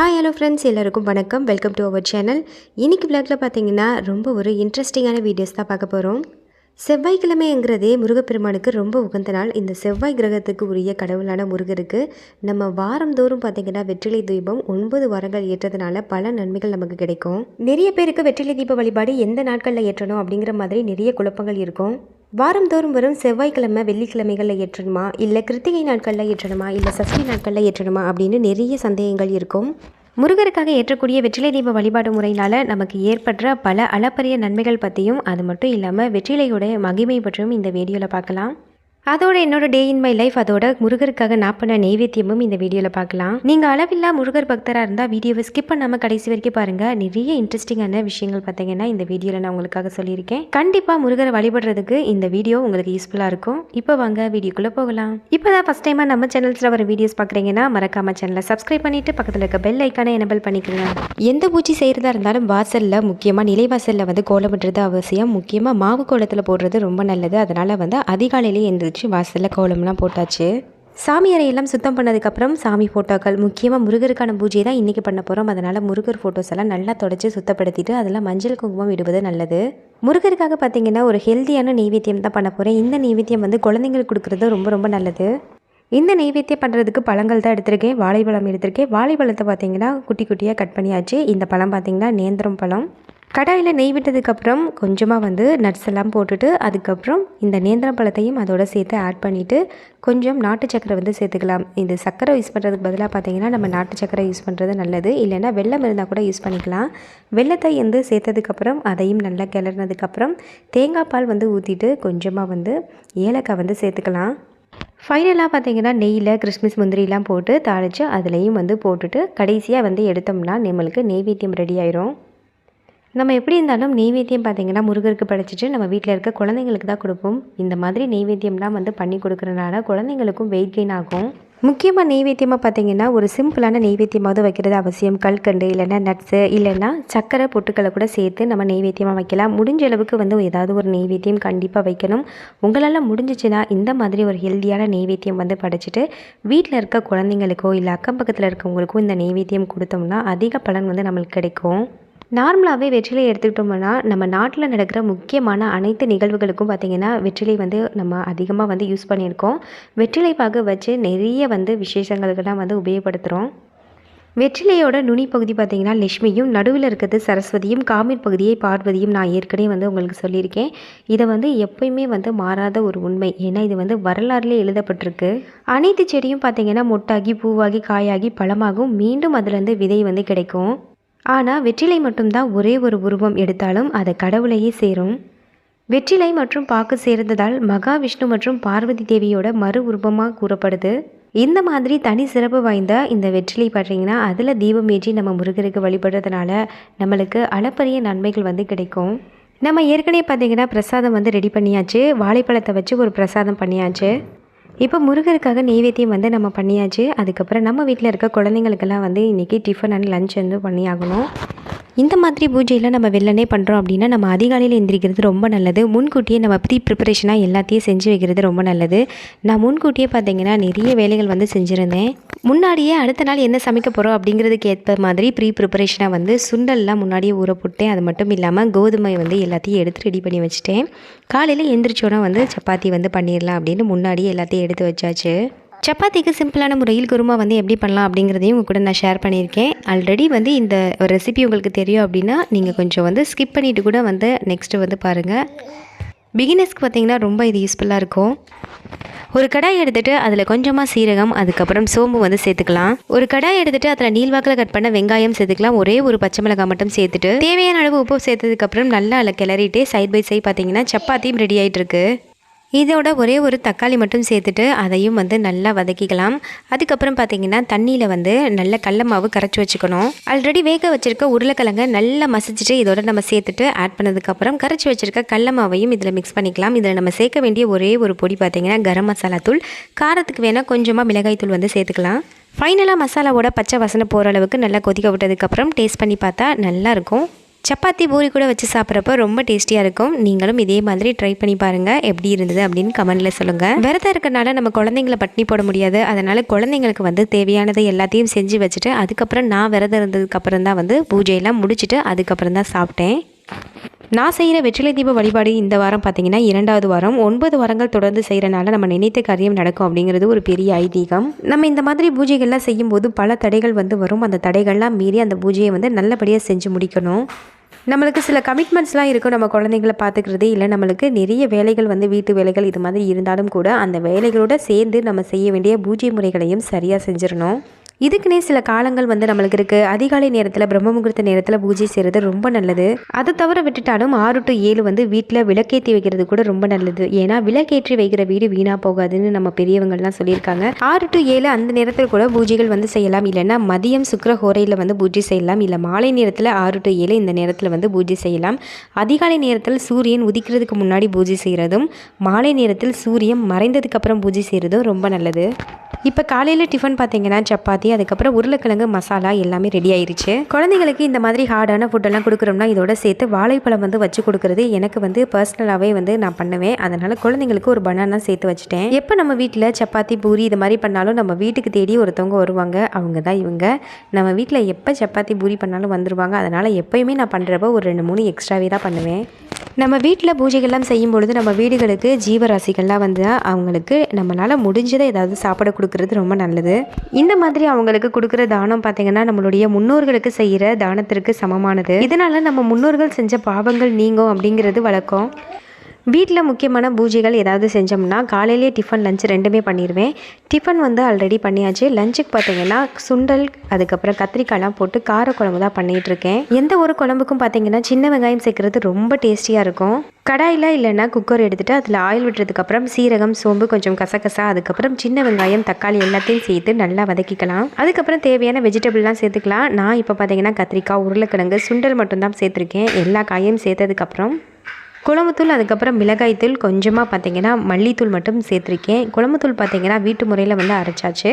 Hi hello friends, எல்லாருக்கும் வணக்கம். Welcome to our channel. இன்றைக்கி விளாகில் பார்த்தீங்கன்னா ரொம்ப ஒரு இன்ட்ரெஸ்டிங்கான வீடியோஸ் தான் பார்க்க போகிறோம். செவ்வாய்க்கிழமைங்கிறதே முருகப்பெருமானுக்கு ரொம்ப உகந்த நாள். இந்த செவ்வாய் கிரகத்துக்கு உரிய கடவுளான முருகருக்கு நம்ம வாரந்தோறும் பார்த்திங்கன்னா வெற்றிலை தீபம் 9 வாரங்கள் ஏற்றதுனால பல நன்மைகள் நமக்கு கிடைக்கும். நிறைய பேருக்கு வெற்றிலை தீப வழிபாடு எந்த நாட்களில் ஏற்றணும் அப்படிங்கிற மாதிரி நிறைய குழப்பங்கள் இருக்கும். வாரந்தோறும் வரும் செவ்வாய்க்கிழமை வெள்ளிக்கிழமைகளில் ஏற்றணுமா, இல்லை கிருத்திகை நாட்களில் ஏற்றணுமா, இல்லை சஷ்டி நாட்களில் ஏற்றணுமா அப்படின்னு நிறைய சந்தேகங்கள் இருக்கும். முருகருக்காக ஏற்றக்கூடிய வெற்றிலை தீப வழிபாடு முறையினால் நமக்கு ஏற்படுற பல அளப்பரிய நன்மைகள் பற்றியும், அது மட்டும் இல்லாமல் வெற்றிலையோட மகிமை பற்றியும் இந்த வீடியோவில் பார்க்கலாம். அதோட என்னோட டே இன் மை லைஃப், அதோட முருகருக்காக நான் பண்ண நைவேத்தியமும் இந்த வீடியோவில் பார்க்கலாம். நீங்கள் அளவில்லா முருகர் பக்தராக இருந்தால் வீடியோவை ஸ்கிப் பண்ணாமல் கடைசி வரைக்கும் பாருங்கள். நிறைய இன்ட்ரெஸ்டிங்கான விஷயங்கள் பார்த்தீங்கன்னா இந்த வீடியோவில் நான் உங்களுக்காக சொல்லியிருக்கேன். கண்டிப்பாக முருகரை வழிபடுறதுக்கு இந்த வீடியோ உங்களுக்கு யூஸ்ஃபுல்லாக இருக்கும். இப்போ வாங்க வீடியோக்குள்ளே போகலாம். இப்போ தான் ஃபஸ்ட் டைமாக நம்ம சேனல்ஸில் வர வீடியோஸ் பார்க்குறீங்கன்னா மறக்காம சேனலை சப்ஸ்கிரைப் பண்ணிவிட்டு பக்கத்தில் இருக்க பெல் ஐக்கானை எனபிள் பண்ணிக்கோங்க. எந்த பூச்சி செய்கிறதா இருந்தாலும் வாசலில், முக்கியமாக நிலைவாசலில் கோலமிடுறது அவசியம். முக்கியமாக மாவு கோலத்தில் போடுறது ரொம்ப நல்லது. அதனால் அதிகாலையிலே எந்திரிச்சு வாசலில் கோலம்லாம் போட்டாச்சு. சாமி அறையெல்லாம் சுத்தம் பண்ணதுக்கப்புறம் சாமி ஃபோட்டோக்கள், முக்கியமாக முருகருக்கான பூஜை தான் இன்றைக்கி பண்ண போகிறோம். அதனால் முருகர் ஃபோட்டோஸ் எல்லாம் நல்லா தொடச்சி சுத்தப்படுத்திட்டு அதில் மஞ்சள் குங்குமம் விடுவது நல்லது. முருகருக்காக பார்த்திங்கன்னா ஒரு ஹெல்த்தியான நெய்வேத்தியம் தான் பண்ண போகிறேன். இந்த நெய்வேத்தியம் குழந்தைங்களுக்கு கொடுக்குறது ரொம்ப ரொம்ப நல்லது. இந்த நெய்வேத்தியம் பண்ணுறதுக்கு பழங்கள் தான் எடுத்திருக்கேன். வாழைப்பழம் எடுத்திருக்கேன். வாழைப்பழத்தை பார்த்திங்கன்னா குட்டி குட்டியாக கட் பண்ணியாச்சு. இந்த பழம் பார்த்திங்கன்னா நேந்திரம் பழம். கடாயில் நெய் விட்டதுக்கப்புறம் கொஞ்சமாக நட்ஸ் எல்லாம் போட்டுட்டு அதுக்கப்புறம் இந்த நேந்திரம் பழத்தையும் அதோட சேர்த்து ஆட் பண்ணிவிட்டு கொஞ்சம் நாட்டு சக்கரை சேர்த்துக்கலாம். இது சக்கரை யூஸ் பண்ணுறதுக்கு பதிலாக பார்த்திங்கன்னா நம்ம நாட்டு சக்கரை யூஸ் பண்ணுறது நல்லது. இல்லைன்னா வெல்லம் இருந்தால் கூட யூஸ் பண்ணிக்கலாம். வெல்லத்தை சேர்த்ததுக்கப்புறம் அதையும் நல்லா கிளறினதுக்கப்புறம் தேங்காய் பால் ஊற்றிட்டு கொஞ்சமாக ஏலக்காய் சேர்த்துக்கலாம். ஃபைனலாக பார்த்திங்கன்னா நெய்யில் கிறிஸ்மஸ் முந்திரிலாம் போட்டு தாளித்து அதுலேயும் போட்டுட்டு கடைசியாக எடுத்தோம்னா நம்மளுக்கு நெய்வேத்தியம் ரெடி ஆயிரும். நம்ம எப்படி இருந்தாலும் நெய்வேத்தியம் பார்த்திங்கன்னா முருகருக்கு படைச்சிட்டு நம்ம வீட்டில் இருக்க குழந்தைங்களுக்கு தான் கொடுப்போம். இந்த மாதிரி நெய்வேத்தியம்லாம் பண்ணி கொடுக்குறதுனால குழந்தைங்களுக்கும் வெயிட் கெயின் ஆகும். முக்கியமாக நெய்வேத்தியமாக பார்த்திங்கன்னா ஒரு சிம்பிளான நெய்வேத்தியமாவது வைக்கிறது அவசியம். கல்கண்டு இல்லைன்னா நட்ஸு இல்லைன்னா சக்கரை பொட்டுக்களை கூட சேர்த்து நம்ம நெய்வேத்தியமாக வைக்கலாம். முடிஞ்ச அளவுக்கு ஏதாவது ஒரு நெய்வேத்தியம் கண்டிப்பாக வைக்கணும். உங்களால் முடிஞ்சிச்சுன்னா இந்த மாதிரி ஒரு ஹெல்த்தியான நெய்வேத்தியம் படைச்சிட்டு வீட்டில் இருக்க குழந்தைங்களுக்கோ இல்லை அக்கம் பக்கத்தில் இருக்கவங்களுக்கோ இந்த நெய்வேத்தியம் கொடுத்தோம்னா அதிக பலன் நம்மளுக்கு கிடைக்கும். நார்மலாகவே வெற்றிலை எடுத்துக்கிட்டோம்னா நம்ம நாட்டில் நடக்கிற முக்கியமான அனைத்து நிகழ்வுகளுக்கும் பார்த்திங்கன்னா வெற்றிலை நம்ம அதிகமாக யூஸ் பண்ணியிருக்கோம். வெற்றிலை பாகு வச்சு நிறைய விசேஷங்களுக்கெல்லாம் உபயோகப்படுத்துகிறோம். வெற்றிலையோட நுனி பகுதி பார்த்திங்கன்னா லட்சுமியும், நடுவில் இருக்கிறது சரஸ்வதியும், காமிர் பகுதியை பார்வதியும் நான் ஏற்கனவே உங்களுக்கு சொல்லியிருக்கேன். இதை எப்பயுமே மாறாத ஒரு உண்மை. ஏன்னா இது வரலாறுலேயே எழுதப்பட்டிருக்கு. அனைத்து செடியும் பார்த்திங்கன்னா மொட்டாகி பூவாகி காயாகி பழமாகும், மீண்டும் அதுலேருந்து விதை கிடைக்கும். ஆனால் வெற்றிலை மட்டும்தான் ஒரே ஒரு உருவம் எடுத்தாலும் அதை கடவுளையே சேரும். வெற்றிலை மற்றும் பாக்கு சேர்ந்ததால் மகாவிஷ்ணு மற்றும் பார்வதி தேவியோட மறு உருவமாக கூறப்படுது. இந்த மாதிரி தனி சிறப்பு வாய்ந்த இந்த வெற்றிலை பார்த்திங்கன்னா அதில் தீபம் ஏற்றி நம்ம முருகருக்கு வழிபடுறதுனால நம்மளுக்கு அளப்பரிய நன்மைகள் கிடைக்கும். நம்ம ஏற்கனவே பார்த்திங்கன்னா பிரசாதம் ரெடி பண்ணியாச்சு. வாழைப்பழத்தை வச்சு ஒரு பிரசாதம் பண்ணியாச்சு. இப்போ முருகருக்காக நெய்வேத்தியம் நம்ம பண்ணியாச்சு. அதுக்கப்புறம் நம்ம வீட்டில் இருக்க குழந்தைங்களுக்கெல்லாம் இன்றைக்கி டிஃபன் அண்ட் லஞ்ச் பண்ணி ஆகணும். இந்த மாதிரி பூஜையில் நம்ம வெள்ளனே பண்ணுறோம் அப்படின்னா நம்ம அதிகாலையில் எந்திரிக்கிறது ரொம்ப நல்லது. முன்கூட்டியே நம்ம ப்ரிப்பரேஷனாக எல்லாத்தையும் செஞ்சு வைக்கிறது ரொம்ப நல்லது. நான் முன்கூட்டியே பார்த்திங்கன்னா நிறைய வேலைகள் செஞ்சுருந்தேன். முன்னாடியே அடுத்த நாள் என்ன சமைக்க போகிறோம் அப்படிங்கிறதுக்கு ஏற்ற மாதிரி ப்ரிப்பரேஷனாக சுண்டல்லாம் முன்னாடியே ஊற போட்டேன். அது மட்டும் இல்லாமல் கோதுமை எல்லாத்தையும் எடுத்து ரெடி பண்ணி வச்சுட்டேன். காலையில் எந்திரிச்சோன்னா சப்பாத்தி பண்ணிடலாம் அப்படின்னு முன்னாடியே எல்லாத்தையும் எடுத்து வச்சாச்சு. சப்பாத்திக்கு சிம்பிளான முறையில் குருமா எப்படி பண்ணலாம் அப்படிங்கிறதையும் உங்கள் கூட நான் ஷேர் பண்ணியிருக்கேன். ஆல்ரெடி இந்த ரெசிபி உங்களுக்கு தெரியும் அப்படின்னா நீங்கள் கொஞ்சம் ஸ்கிப் பண்ணிவிட்டு கூட நெக்ஸ்ட்டு பாருங்கள். பிகினர்ஸ்க்கு பார்த்திங்கன்னா ரொம்ப இது யூஸ்ஃபுல்லாக இருக்கும். ஒரு கடாய் எடுத்துகிட்டு அதில் கொஞ்சமாக சீரகம், அதுக்கப்புறம் சோம்பு சேர்த்துக்கலாம். ஒரு கடாய் எடுத்துகிட்டு அதில் நீள்வாக்கில் கட் பண்ண வெங்காயம் சேர்த்துக்கலாம். ஒரே ஒரு பச்சை மிளகாய் மட்டும் சேர்த்துட்டு தேவையான அளவு உப்பு சேர்த்ததுக்கப்புறம் நல்லா அதில் கிளறிட்டு சைட் பை சைட் பார்த்திங்கன்னா சப்பாத்தியும் ரெடி ஆகிட்டுருக்கு. இதோட ஒரே ஒரு தக்காளி மட்டும் சேர்த்துட்டு அதையும் நல்லா வதக்கிக்கலாம். அதுக்கப்புறம் பார்த்திங்கன்னா தண்ணியில் நல்ல கடல மாவு கரைச்சி வச்சுக்கணும். ஆல்ரெடி வேக வச்சுருக்க உருளைக்கிழங்கை நல்லா மசிச்சுட்டு இதோட நம்ம சேர்த்துட்டு ஆட் பண்ணதுக்கப்புறம் கரைச்சி வச்சுருக்க கடல மாவையும் இதில் மிக்ஸ் பண்ணிக்கலாம். இதில் நம்ம சேர்க்க வேண்டிய ஒரே ஒரு பொடி பார்த்திங்கன்னா கரம் மசாலா தூள். காரத்துக்கு வேணால் கொஞ்சமாக மிளகாய் தூள் சேர்த்துக்கலாம். ஃபைனலாக மசாலாவோட பச்சை வாசனை போகிற அளவுக்கு நல்லா கொதிக்க விட்டதுக்கப்புறம் டேஸ்ட் பண்ணி பார்த்தா நல்லாயிருக்கும். சப்பாத்தி பூரி கூட வச்சு சாப்பிட்றப்ப ரொம்ப டேஸ்டியாக இருக்கும். நீங்களும் இதே மாதிரி ட்ரை பண்ணி பாருங்கள், எப்படி இருந்தது அப்படின்னு கமெண்ட்டில் சொல்லுங்கள். விரதம் இருக்கனால நம்ம குழந்தைங்கள பட்டினி போட முடியாது. அதனால் குழந்தைங்களுக்கு வந்து தேவையானதை எல்லாத்தையும் செஞ்சு வச்சுட்டு அதுக்கப்புறம் நான் விரதம் இருந்ததுக்கப்புறம் தான் வந்து பூஜையெல்லாம் முடிச்சுட்டு அதுக்கப்புறம் தான் சாப்பிட்டேன். நான் செய்கிற வெற்றிலை தீப வழிபாடு இந்த வாரம் பார்த்திங்கன்னா 2வது வாரம். 9 வாரங்கள் தொடர்ந்து செய்கிறனால நம்ம நினைத்த காரியம் நடக்கும் அப்படிங்கிறது ஒரு பெரிய ஐதீகம். நம்ம இந்த மாதிரி பூஜைகள்லாம் செய்யும்போது பல தடைகள் வந்து வரும். அந்த தடைகள்லாம் மீறி அந்த பூஜையை வந்து நல்லபடியாக செஞ்சு முடிக்கணும். நம்மளுக்கு சில கமிட்மெண்ட்ஸ்லாம் இருக்கும். நம்ம குழந்தைங்களை பார்த்துக்கிறதே இல்லை, நம்மளுக்கு நிறைய வேலைகள் வந்து வீட்டு வேலைகள் இது மாதிரி இருந்தாலும் கூட அந்த வேலைகளோடு சேர்ந்து நம்ம செய்ய வேண்டிய பூஜை முறைகளையும் சரியாக செஞ்சிடணும். இதுக்குன்னே சில காலங்கள் வந்து நம்மளுக்கு இருக்குது. அதிகாலை நேரத்தில் பிரம்ம முகூர்த்த நேரத்தில் பூஜை செய்கிறது ரொம்ப நல்லது. அதை தவிர விட்டுட்டாலும் 6 to 7 வந்து வீட்டில் விளக்கேற்றி வைக்கிறது கூட ரொம்ப நல்லது. ஏன்னா விளக்கேற்றி வைக்கிற வீடு வீணாக போகாதுன்னு நம்ம பெரியவங்கள்லாம் சொல்லியிருக்காங்க. 6 to 7 அந்த நேரத்தில் கூட பூஜைகள் வந்து செய்யலாம். இல்லைன்னா மதியம் சுக்கிர ஹோரையில் வந்து பூஜை செய்யலாம். இல்லை மாலை நேரத்தில் 6 to 7 இந்த நேரத்தில் வந்து பூஜை செய்யலாம். அதிகாலை நேரத்தில் சூரியன் உதிக்கிறதுக்கு முன்னாடி பூஜை செய்கிறதும் மாலை நேரத்தில் சூரியன் மறைந்ததுக்கப்புறம் பூஜை செய்கிறதும் ரொம்ப நல்லது. இப்போ காலையில் டிஃபன் பார்த்தீங்கன்னா சப்பாத்தி, அதுக்கப்புறம் உருளைக்கிழங்கு மசாலா எல்லாமே ரெடி ஆயிடுச்சு. குழந்தைங்களுக்கு இந்த மாதிரி ஹார்டான ஃபுட்டெல்லாம் கொடுக்குறோம்னா இதோட சேர்த்து வாழைப்பழம் வந்து வச்சு கொடுக்குறது எனக்கு வந்து பர்சனலாகவே வந்து நான் பண்ணுவேன். அதனால் குழந்தைங்களுக்கு ஒரு பனானா சேர்த்து வச்சுட்டேன். எப்போ நம்ம வீட்டில் சப்பாத்தி பூரி இது மாதிரி பண்ணாலும் நம்ம வீட்டுக்கு தேடி ஒருத்தவங்க வருவாங்க. அவங்க தான் இவங்க. நம்ம வீட்டில் எப்போ சப்பாத்தி பூரி பண்ணாலும் வந்துடுவாங்க. அதனால் எப்போயுமே நான் பண்ணுறப்ப ஒரு 2-3 எக்ஸ்ட்ராவே தான் பண்ணுவேன். நம்ம வீட்டில் பூஜைகள்லாம் செய்யும் பொழுது நம்ம வீடுகளுக்கு ஜீவராசிகள்லாம் வந்து அவங்களுக்கு நம்மளால் முடிஞ்சதை ஏதாவது சாப்பிட கொடுக்கறது ரொம்ப நல்லது. இந்த மாதிரி அவங்களுக்கு கொடுக்குற தானம் பார்த்திங்கன்னா நம்மளுடைய முன்னோர்களுக்கு செய்கிற தானத்திற்கு சமமானது. இதனால் நம்ம முன்னோர்கள் செஞ்ச பாவங்கள் நீங்கும் அப்படிங்கிறது வழக்கம். வீட்டில் முக்கியமான பூஜைகள் ஏதாவது செஞ்சோம்னா காலையிலே டிஃபன் லஞ்ச் ரெண்டுமே பண்ணிடுவேன். டிஃபன் வந்து ஆல்ரெடி பண்ணியாச்சு. லஞ்சுக்கு பார்த்திங்கன்னா சுண்டல் அதுக்கப்புறம் கத்திரிக்காய்லாம் போட்டு காரக்குழம்பு தான் பண்ணிகிட்ருக்கேன். எந்த ஒரு குழம்புக்கும் பார்த்திங்கன்னா சின்ன வெங்காயம் சேர்க்குறது ரொம்ப டேஸ்டியாக இருக்கும். கடாயில் இல்லைன்னா குக்கர் எடுத்துகிட்டு அதில் ஆயில் விட்டுறதுக்கப்புறம் சீரகம், சோம்பு, கொஞ்சம் கசகசா, அதுக்கப்புறம் சின்ன வெங்காயம், தக்காளி எல்லாத்தையும் சேர்த்து நல்லா வதக்கிக்கலாம். அதுக்கப்புறம் தேவையான வெஜிடபிள்லாம் சேர்த்துக்கலாம். நான் இப்போ பார்த்திங்கன்னா கத்திரிக்காய், உருளைக்கிழங்கு, சுண்டல் மட்டும்தான் சேர்த்துருக்கேன். எல்லா காயும் சேர்த்ததுக்கப்புறம் குழம்புத்தூள், அதுக்கப்புறம் மிளகாய்த்தூள், கொஞ்சமாக பார்த்திங்கன்னா மல்லித்தூள் மட்டும் சேர்த்துருக்கேன். குழம்புத்தூள் பார்த்திங்கன்னா வீட்டு முறையில் வந்து அரைச்சாச்சு.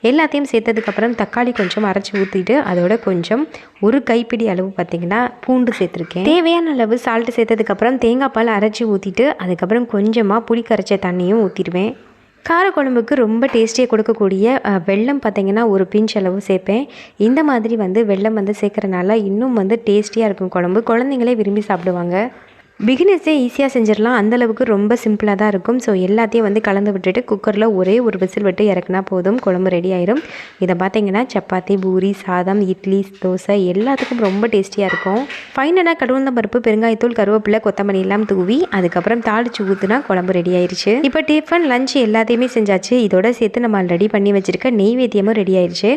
எல்லாத்தையும் சேர்த்ததுக்கப்புறம் தக்காளி கொஞ்சம் அரைச்சி ஊற்றிட்டு அதோட கொஞ்சம் 1 கைப்பிடி அளவு பார்த்திங்கன்னா பூண்டு சேர்த்துருக்கேன். தேவையான அளவு சால்ட்டு சேர்த்ததுக்கப்புறம் தேங்காய் பால் அரைச்சி ஊற்றிட்டு அதுக்கப்புறம் கொஞ்சமாக புளி கரைச்ச தண்ணியும் ஊற்றிடுவேன். காரக்குழம்புக்கு ரொம்ப டேஸ்டியாக கொடுக்கக்கூடிய வெல்லம் பார்த்திங்கன்னா ஒரு பிஞ்ச் அளவு சேர்ப்பேன். இந்த மாதிரி வந்து வெல்லம் வந்து சேர்க்குறனால இன்னும் வந்து டேஸ்டியாக இருக்கும் குழம்பு. குழந்தைங்களே விரும்பி சாப்பிடுவாங்க. பிகினர்ஸே ஈஸியாக செஞ்சிடலாம். அந்தளவுக்கு ரொம்ப சிம்பிளாக தான் இருக்கும். ஸோ எல்லாத்தையும் வந்து கலந்து விட்டுட்டு குக்கரில் ஒரே ஒரு விசில் விட்டு இறக்குனா போதும், குழம்பு ரெடி ஆயிடும். இதை பார்த்திங்கன்னா சப்பாத்தி, பூரி, சாதம், இட்லி, தோசை எல்லாத்துக்கும் ரொம்ப டேஸ்டியாக இருக்கும். ஃபைனலாக கடுவந்தம் பருப்பு, பெருங்காயத்தூள், கருவேப்பிலை, கொத்தமல்லி எல்லாம் தூவி அதுக்கப்புறம் தாளித்து ஊற்றுனா குழம்பு ரெடி ஆயிடுச்சு. இப்போ டிஃபன் லஞ்ச் எல்லாத்தையுமே செஞ்சாச்சு. இதோட சேர்த்து நம்ம ரெடி பண்ணி வச்சுருக்க நெய்வேத்தியமும் ரெடி ஆயிடுச்சு.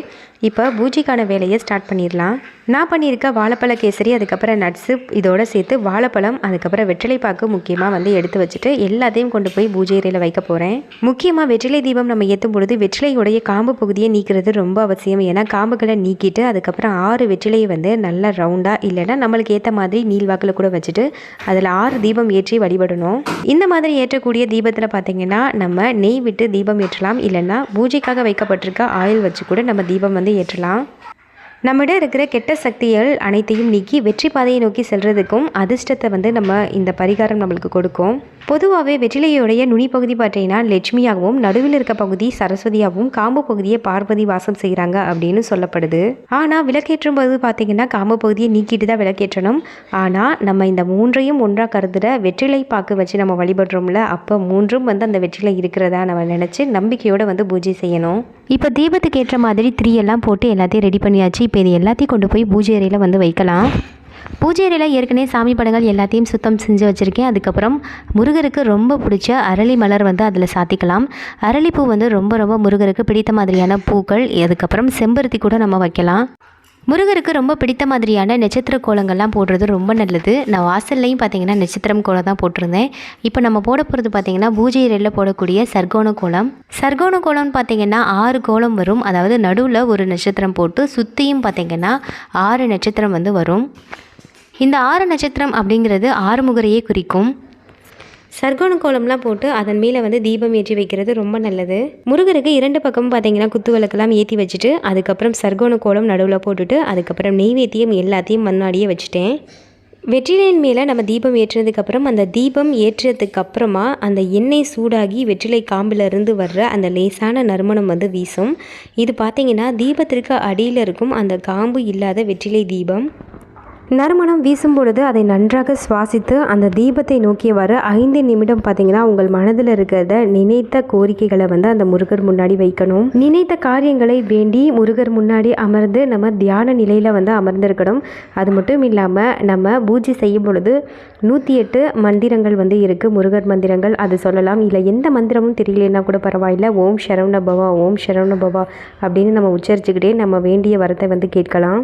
இப்போ பூஜைக்கான வேலையை ஸ்டார்ட் பண்ணிடலாம். நான் பண்ணியிருக்க வாழைப்பழ கேசரி, அதுக்கப்புறம் நட்ஸு, இதோட சேர்த்து வாழைப்பழம், அதுக்கப்புறம் வெற்றிலைப்பாக்கு முக்கியமாக வந்து எடுத்து வச்சுட்டு எல்லாத்தையும் கொண்டு போய் பூஜை அறையில் வைக்க போகிறேன். முக்கியமாக வெற்றிலை தீபம் நம்ம ஏற்றும் பொழுது வெற்றிலையுடைய காம்பு பகுதியை நீக்கிறது ரொம்ப அவசியம். ஏன்னா காம்புகளை நீக்கிட்டு அதுக்கப்புறம் 6 வெற்றிலையை வந்து நல்லா ரவுண்டாக இல்லைன்னா நம்மளுக்கு ஏற்ற மாதிரி நீள்வாக்கில் கூட வச்சுட்டு அதில் 6 தீபம் ஏற்றி வழிபடணும். இந்த மாதிரி ஏற்றக்கூடிய தீபத்தில் பார்த்திங்கன்னா நம்ம நெய் விட்டு தீபம் ஏற்றலாம். இல்லைன்னா பூஜைக்காக வைக்கப்பட்டிருக்க ஆயில் வச்சு கூட நம்ம தீபம் வந்து ஏற்றலாம். நம்மிடம் இருக்கிற கெட்ட சக்திகள் அனைத்தையும் நீக்கி வெற்றி பாதையை நோக்கி செல்றதுக்கும் அதிர்ஷ்டத்தை வந்து நம்ம இந்த பரிகாரம் நம்மளுக்கு கொடுக்கும். பொதுவாகவே வெற்றிலையோடைய நுனி பகுதி பார்த்தீங்கன்னா லட்சுமியாகவும், நடுவில் இருக்க பகுதி சரஸ்வதியாகவும், காம்பு பகுதியை பார்வதி வாசம் செய்கிறாங்க அப்படின்னு சொல்லப்படுது. ஆனால் விளக்கேற்றும் போது பார்த்தீங்கன்னா காம்பு பகுதியை நீக்கிட்டு தான் விளக்கேற்றணும். ஆனால் நம்ம இந்த 3ஐயும் ஒன்றாக கருதுகிற வெற்றிலை பாக்கு வச்சு நம்ம வழிபடுறோம்ல, அப்போ 3ம் வந்து அந்த வெற்றிலை இருக்கிறதா நம்ம நினச்சி நம்பிக்கையோடு வந்து பூஜை செய்யணும். இப்போ தீபத்துக்கு ஏற்ற மாதிரி 3 எல்லாம் போட்டு எல்லாத்தையும் ரெடி பண்ணியாச்சு. இப்போ இது எல்லாத்தையும் கொண்டு போய் பூஜை அறையில் வந்து வைக்கலாம். பூஜை அறையில் ஏற்கனவே சாமி படங்கள் எல்லாத்தையும் சுத்தம் செஞ்சு வச்சுருக்கேன். அதுக்கப்புறம் முருகருக்கு ரொம்ப பிடிச்ச அரளி மலர் வந்து அதில் சாத்திக்கலாம். அரளிப்பூ வந்து ரொம்ப ரொம்ப முருகருக்கு பிடித்த மாதிரியான பூக்கள். அதுக்கப்புறம் செம்பருத்தி கூட நம்ம வைக்கலாம். முருகருக்கு ரொம்ப பிடித்த மாதிரியான நட்சத்திர கோலங்கள்லாம் போடுறது ரொம்ப நல்லது. நான் வாசல்லையும் பார்த்தீங்கன்னா நட்சத்திரம் கோலம் தான் போட்டிருந்தேன். இப்போ நம்ம போட போகிறது பார்த்தீங்கன்னா பூஜை அறையில் போடக்கூடிய சர்க்கோண கோலம். சர்க்கோண கோலம்னு பார்த்தீங்கன்னா 6 கோலம் வரும். அதாவது நடுவில் ஒரு நட்சத்திரம் போட்டு சுற்றியும் பார்த்தீங்கன்னா 6 நட்சத்திரம் வந்து வரும். இந்த 6 நட்சத்திரம் அப்படிங்கிறது ஆறுமுகரையே குறிக்கும். சர்க்கோண கோலம்லாம் போட்டு அதன் மேலே வந்து தீபம் ஏற்றி வைக்கிறது ரொம்ப நல்லது. முருகருக்கு 2 பக்கமும் பார்த்தீங்கன்னா குத்து விளக்கெல்லாம் ஏற்றி வச்சுட்டு அதுக்கப்புறம் சர்க்கோண கோலம் நடுவில் போட்டுட்டு அதுக்கப்புறம் நெய்வேத்தியம் எல்லாத்தையும் முன்னாடியே வச்சுட்டேன். வெற்றிலையின் மேலே நம்ம தீபம் ஏற்றினதுக்கப்புறம் அந்த தீபம் ஏற்றினதுக்கப்புறமா அந்த எண்ணெய் சூடாகி வெற்றிலை காம்பிலிருந்து வர்ற அந்த லேசான நறுமணம் வந்து வீசும். இது பார்த்திங்கன்னா தீபத்திற்கு அடியில் இருக்கும் அந்த காம்பு இல்லாத வெற்றிலை தீபம். நறுமணம் வீசும் பொழுது அதை நன்றாக சுவாசித்து அந்த தீபத்தை நோக்கியவாறு 5 நிமிடம் பார்த்திங்கன்னா உங்கள் மனதில் இருக்கிறத நினைத்த கோரிக்கைகளை வந்து அந்த முருகர் முன்னாடி வைக்கணும். நினைத்த காரியங்களை வேண்டி முருகர் முன்னாடி அமர்ந்து நம்ம தியான நிலையில் வந்து அமர்ந்திருக்கணும். அது மட்டும் இல்லாமல் நம்ம பூஜை செய்யும் பொழுது 108 மந்திரங்கள் வந்து இருக்குது, முருகர் மந்திரங்கள். அது சொல்லலாம். இல்லை எந்த மந்திரமும் தெரியலன்னா கூட பரவாயில்ல, ஓம் சரவண பவா, ஓம் சரவண பவா அப்படின்னு நம்ம உச்சரிச்சுக்கிட்டே நம்ம வேண்டிய வரத்தை வந்து கேட்கலாம்.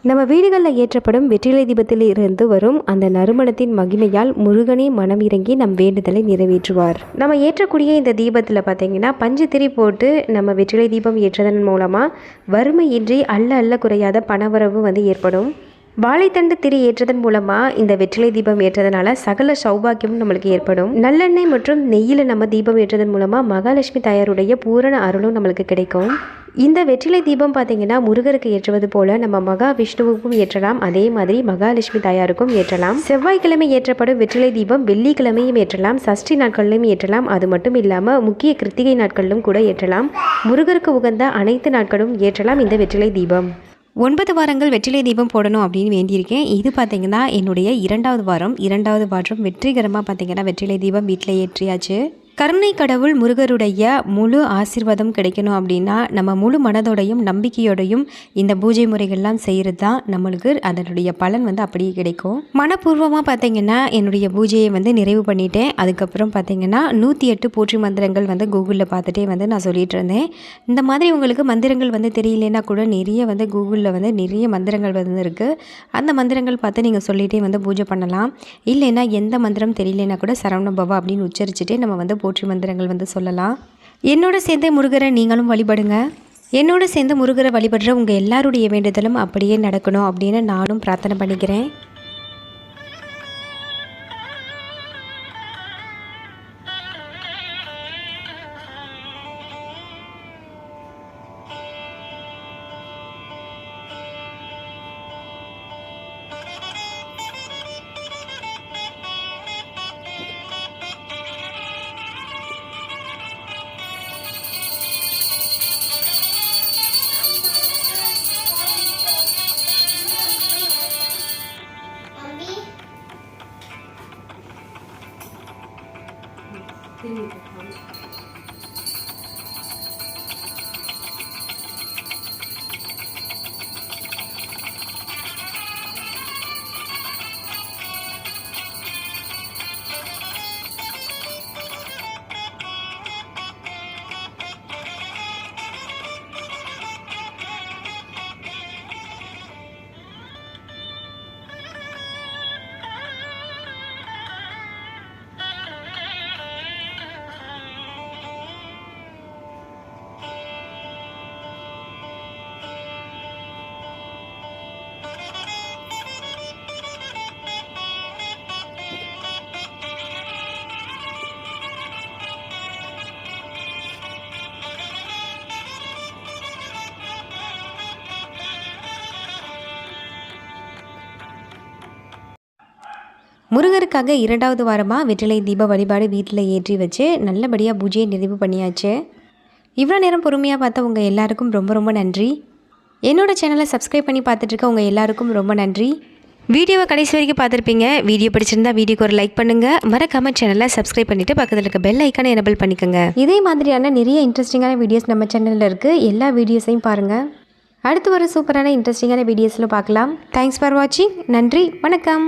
நம்ம வீடுகளில் ஏற்றப்படும் வெற்றிலை தீபத்தில் இருந்து வரும் அந்த நறுமணத்தின் மகிமையால் முருகனே மனம் இறங்கி நம் வேண்டுதலை நிறைவேற்றுவார். நம்ம ஏற்றக்கூடிய இந்த தீபத்தில் பார்த்திங்கன்னா பஞ்சு போட்டு நம்ம வெற்றிலை தீபம் ஏற்றதன் மூலமாக வறுமையின்றி அல்ல குறையாத பணவரவு வந்து ஏற்படும். வாழைத்தண்டு திரி ஏற்றதன் மூலமாக இந்த வெற்றிலை தீபம் ஏற்றதுனால சகல சௌபாக்கியமும் நம்மளுக்கு ஏற்படும். நல்லெண்ணெய் மற்றும் நெய்யில் நம்ம தீபம் ஏற்றதன் மூலமாக மகாலட்சுமி தாயாருடைய பூரண அருளும் நம்மளுக்கு கிடைக்கும். இந்த வெற்றிலை தீபம் பார்த்திங்கன்னா முருகருக்கு ஏற்றுவது போல் நம்ம மகா விஷ்ணுவுக்கும் ஏற்றலாம், அதே மாதிரி மகாலட்சுமி தாயாருக்கும் ஏற்றலாம். செவ்வாய்க்கிழமை ஏற்றப்படும் வெற்றிலை தீபம் வெள்ளிக்கிழமையும் ஏற்றலாம், சஷ்டி நாட்களிலும் ஏற்றலாம். அது மட்டும் இல்லாமல் முக்கிய கிருத்திகை நாட்களிலும் கூட ஏற்றலாம். முருகருக்கு உகந்த அனைத்து நாட்களும் ஏற்றலாம் இந்த வெற்றிலை தீபம். 9 வாரங்கள் வெற்றிலை தீபம் போடணும் அப்படின்னு வேண்டியிருக்கேன். இது பார்த்திங்கன்னா என்னுடைய 2வது வாரம். 2வது வாரம் வெற்றிகரமாக பார்த்திங்கன்னா வெற்றிலை தீபம் வீட்டில் ஏற்றியாச்சு. கருணை கடவுள் முருகருடைய முழு ஆசீர்வாதம் கிடைக்கணும் அப்படின்னா நம்ம முழு மனதோடையும் நம்பிக்கையோடையும் இந்த பூஜை முறைகள்லாம் செய்கிறது தான் நம்மளுக்கு அதனுடைய பலன் வந்து அப்படியே கிடைக்கும். மனப்பூர்வமாக பார்த்திங்கன்னா என்னுடைய பூஜையை வந்து நிறைவு பண்ணிட்டேன். அதுக்கப்புறம் பார்த்திங்கன்னா 108 போற்றி மந்திரங்கள் வந்து கூகுளில் பார்த்துட்டே வந்து நான் சொல்லிகிட்டு இருந்தேன். இந்த மாதிரி உங்களுக்கு மந்திரங்கள் வந்து தெரியலன்னா கூட நிறைய வந்து கூகுளில் வந்து நிறைய மந்திரங்கள் வந்து இருக்குது. அந்த மந்திரங்கள் பார்த்து நீங்கள் சொல்லிகிட்டே வந்து பூஜை பண்ணலாம். இல்லைன்னா எந்த மந்திரம் தெரியலன்னா கூட சரவண பவா அப்படின்னு உச்சரிச்சுட்டே நம்ம வந்து போற்றி மந்திரங்கள் வந்து சொல்லலாம். என்னோட சேர்ந்து முருகரை நீங்களும் வழிபடுங்க. என்னோட சேர்ந்து முருகரை வழிபடுற உங்கள் எல்லாருடைய வேண்டுதலும் அப்படியே நடக்கணும் அப்படின்னு நானும் பிரார்த்தனை பண்ணிக்கிறேன். முருகருக்காக 2வது வாரமாக வெற்றிலை தீப வழிபாடு வீட்டில் ஏற்றி வச்சு நல்லபடியாக பூஜையை நிறைவு பண்ணியாச்சு. இவ்வளோ நேரம் பொறுமையாக பார்த்த உங்கள் எல்லாருக்கும் ரொம்ப ரொம்ப நன்றி. என்னோடய சேனலை சப்ஸ்கிரைப் பண்ணி பார்த்துட்ருக்க உங்கள் எல்லாருக்கும் ரொம்ப நன்றி. வீடியோவை கடைசி வரைக்கும் பார்த்துருப்பீங்க. வீடியோ பிடிச்சிருந்தா வீடியோக்கு ஒரு லைக் பண்ணுங்கள். மறக்காம சேனலை சப்ஸ்கிரைப் பண்ணிவிட்டு பக்கத்தில் இருக்க பெல் ஐக்கானை எனபிள் பண்ணிக்கோங்க. இதே மாதிரியான நிறைய இன்ட்ரெஸ்டிங்கான வீடியோஸ் நம்ம சேனலில் இருக்குது. எல்லா வீடியோஸையும் பாருங்கள். அடுத்து ஒரு சூப்பரான இன்ட்ரெஸ்டிங்கான வீடியோஸில் பார்க்கலாம். தேங்க்ஸ் ஃபார் வாட்சிங். நன்றி, வணக்கம்.